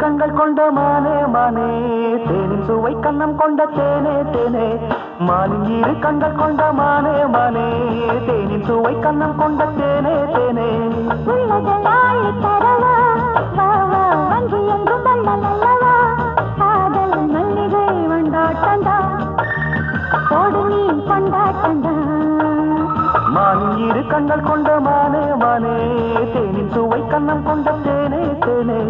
கண்கள் கொண்ட மானே மானே தேனின் சுவை கண்ணம் கொண்ட தேனே தேனே மானின் இரு கண்கள் கொண்ட மானே மானே தேனின் சுவை கண்ணம் கொண்ட தேனே தேனே உள்ளதலாய் தரவா வா வா வந்து எங்கும் வல்லல்லவா காதல் மல்லிகை வண்டாட்டந்தா போடு நீ கொண்டாட்டந்தா மானின் இரு கண்கள் கொண்ட மானே மானே தேனின் சுவை கண்ணம் கொண்ட தேனே தேனே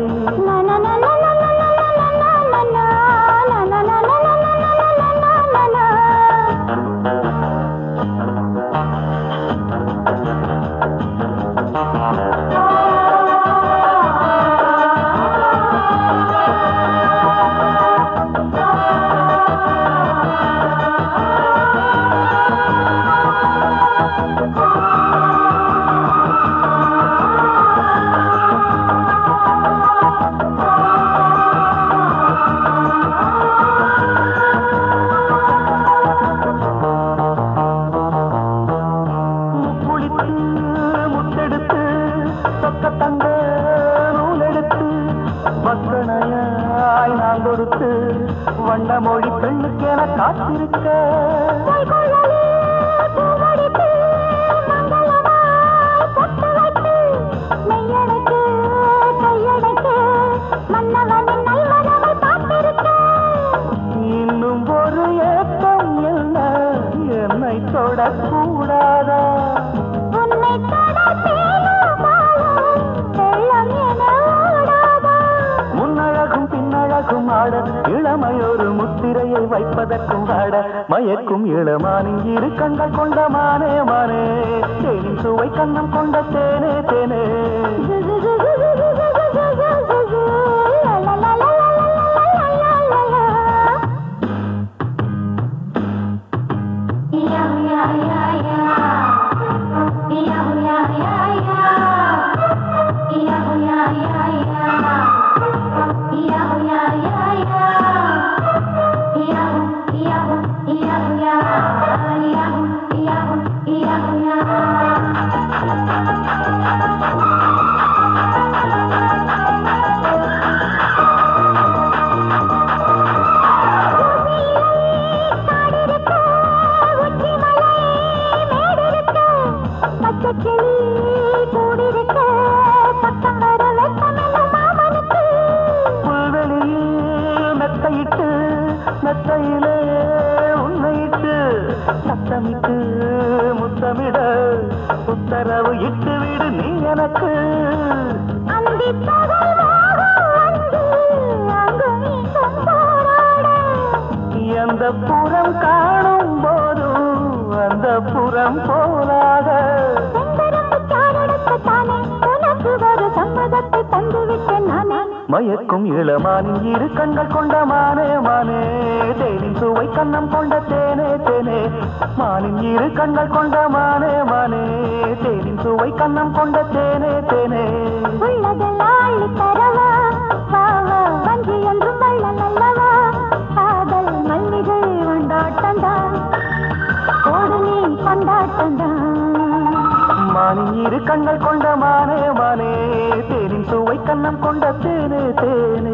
வக்கணையாய் நான் கொடுத்து வண்ட மொழி பெண்ணுக்கு என காத்திருக்க இன்னும் ஒரு ஏக்கம் என்ன என்னை தொடக்கூடாதா ஆட இளமையொரு முத்திரையை வைப்பதற்கும் ஆட மயக்கும் இளமானின் இரு கண்கள் கொண்ட மானே மானே தேனின் சுவை கண்ணம் கொண்ட தேனே தேனே மெத்தையிலே உன்னையிட்டு சத்தமிட்டு முத்தமிட உத்தரவு இட்டு விடு நீ எனக்கு எந்த புறம் காணும் போதும் அந்த புறம் போலாக சம்மதத்தை தந்துவிட்டேன் நானே மயக்கும் இளமானின் இரு கண்கள் கொண்ட மானே மானே தேனின் சுவை கண்ணம் கொண்ட தேனே தேனே மானின் இரு கண்கள் கொண்ட மானே மானே தேனின் சுவை கண்ணம் கொண்ட தேனே தேனே உள்ளதலாய் தரவா வா வா வந்து என்றும் வல்லல்லவா காதல் மல்லிகை வண்டாட்டந்தா போடு நீ கொண்டாட்டந்தா மானின் இரு கண்கள் கொண்ட மானே மானே தேனின் சுவை கண்ணம் கொண்ட தேனே தேனே